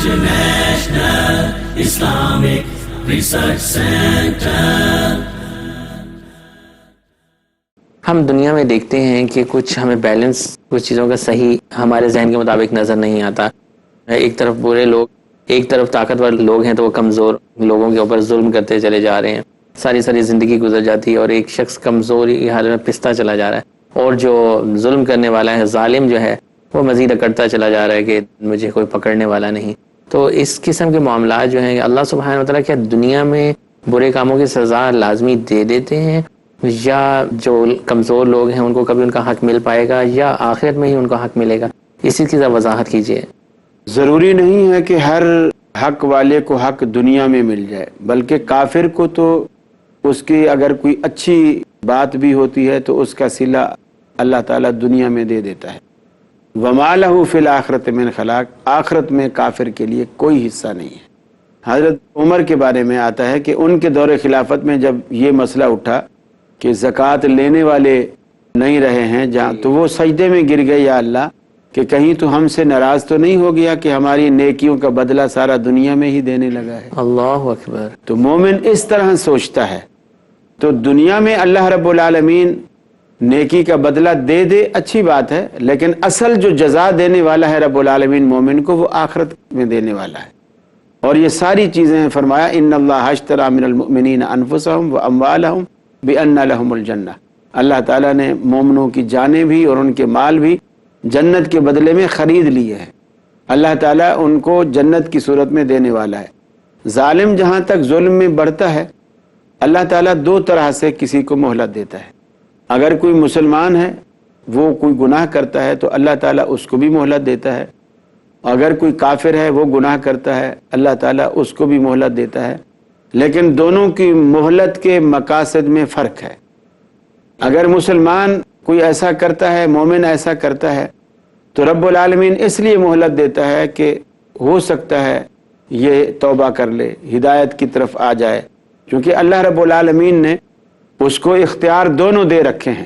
International Islamic Research Center. ہم دنیا میں دیکھتے ہیں کہ کچھ ہمیں بیلنس کچھ چیزوں کا صحیح ہمارے ذہن کے مطابق نظر نہیں آتا. ایک طرف برے لوگ، ایک طرف طاقتور لوگ ہیں تو وہ کمزور لوگوں کے اوپر ظلم کرتے چلے جا رہے ہیں. ساری زندگی گزر جاتی ہے اور ایک شخص کمزوری حال میں پستا چلا جا رہا ہے، اور جو ظلم کرنے والا ہے، ظالم جو ہے، وہ مزید اکڑتا چلا جا رہا ہے کہ مجھے کوئی پکڑنے والا نہیں. تو اس قسم کے معاملات جو ہیں اللہ سبحانہ و تعالیٰ کیا دنیا میں برے کاموں کی سزا لازمی دے دیتے ہیں، یا جو کمزور لوگ ہیں ان کو کبھی ان کا حق مل پائے گا، یا آخرت میں ہی ان کا حق ملے گا؟ اسی کی وضاحت کیجیے. ضروری نہیں ہے کہ ہر حق والے کو حق دنیا میں مل جائے، بلکہ کافر کو تو اس کی اگر کوئی اچھی بات بھی ہوتی ہے تو اس کا صلہ اللہ تعالیٰ دنیا میں دے دیتا ہے. وَمَا لَهُ فِي الْآخِرَةِ مِنْ خَلَاقٍ، آخرت میں کافر کے لیے کوئی حصہ نہیں ہے. حضرت عمر کے بارے میں آتا ہے کہ ان کے دور خلافت میں جب یہ مسئلہ اٹھا کہ زکوٰۃ لینے والے نہیں رہے ہیں جہاں، تو وہ سجدے میں گر گئے، یا اللہ کہ کہیں تو ہم سے ناراض تو نہیں ہو گیا کہ ہماری نیکیوں کا بدلہ سارا دنیا میں ہی دینے لگا ہے. اللہ اکبر. تو مومن اس طرح سوچتا ہے. تو دنیا میں اللہ رب العالمین نیکی کا بدلہ دے دے، اچھی بات ہے، لیکن اصل جو جزا دینے والا ہے رب العالمین مومن کو، وہ آخرت میں دینے والا ہے. اور یہ ساری چیزیں فرمایا ان اللہ اشتری من المؤمنین انفسهم واموالهم بان لهم الجنہ. اللہ تعالیٰ نے مومنوں کی جانیں بھی اور ان کے مال بھی جنت کے بدلے میں خرید لیے ہیں. اللہ تعالیٰ ان کو جنت کی صورت میں دینے والا ہے. ظالم جہاں تک ظلم میں بڑھتا ہے، اللہ تعالیٰ دو طرح سے کسی کو مہلت دیتا ہے. اگر کوئی مسلمان ہے وہ کوئی گناہ کرتا ہے تو اللہ تعالیٰ اس کو بھی مہلت دیتا ہے. اگر کوئی کافر ہے وہ گناہ کرتا ہے، اللہ تعالیٰ اس کو بھی مہلت دیتا ہے. لیکن دونوں کی مہلت کے مقاصد میں فرق ہے. اگر مسلمان کوئی ایسا کرتا ہے، مومن ایسا کرتا ہے، تو رب العالمین اس لیے مہلت دیتا ہے کہ ہو سکتا ہے یہ توبہ کر لے، ہدایت کی طرف آ جائے. کیونکہ اللہ رب العالمین نے اس کو اختیار دونوں دے رکھے ہیں.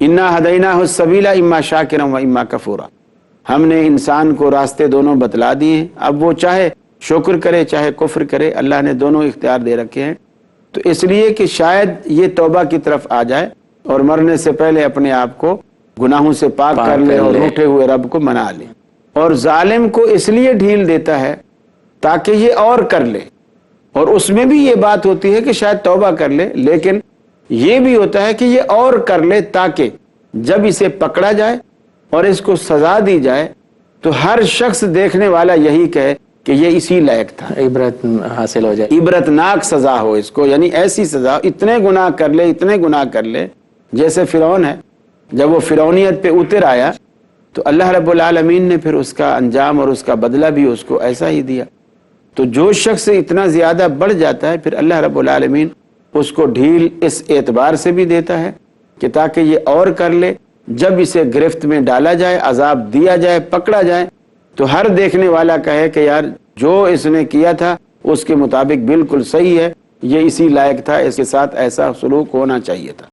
انا ہدیناہ السبیل اما شاکرا و اما کفورا. ہم نے انسان کو راستے دونوں بتلا دیے ہیں، اب وہ چاہے شکر کرے چاہے کفر کرے، اللہ نے دونوں اختیار دے رکھے ہیں. تو اس لیے کہ شاید یہ توبہ کی طرف آ جائے اور مرنے سے پہلے اپنے آپ کو گناہوں سے پاک کر لے اور روٹھے ہوئے رب کو منا لے. اور ظالم کو اس لیے ڈھیل دیتا ہے تاکہ یہ اور کر لے، اور اس میں بھی یہ بات ہوتی ہے کہ شاید توبہ کر لے، لیکن یہ بھی ہوتا ہے کہ یہ اور کر لے تاکہ جب اسے پکڑا جائے اور اس کو سزا دی جائے تو ہر شخص دیکھنے والا یہی کہے کہ یہ اسی لائق تھا، عبرت حاصل ہو جائے، عبرتناک سزا ہو اس کو. یعنی ایسی سزا، اتنے گناہ کر لے، اتنے گناہ کر لے. جیسے فرعون ہے، جب وہ فرعونیت پہ اتر آیا تو اللہ رب العالمین نے پھر اس کا انجام اور اس کا بدلہ بھی اس کو ایسا ہی دیا. تو جو شخص اتنا زیادہ بڑھ جاتا ہے پھر اللہ رب العالمین اس کو ڈھیل اس اعتبار سے بھی دیتا ہے کہ تاکہ یہ اور کر لے. جب اسے گرفت میں ڈالا جائے، عذاب دیا جائے، پکڑا جائے، تو ہر دیکھنے والا کہے کہ یار جو اس نے کیا تھا اس کے مطابق بالکل صحیح ہے، یہ اسی لائق تھا، اس کے ساتھ ایسا سلوک ہونا چاہیے تھا.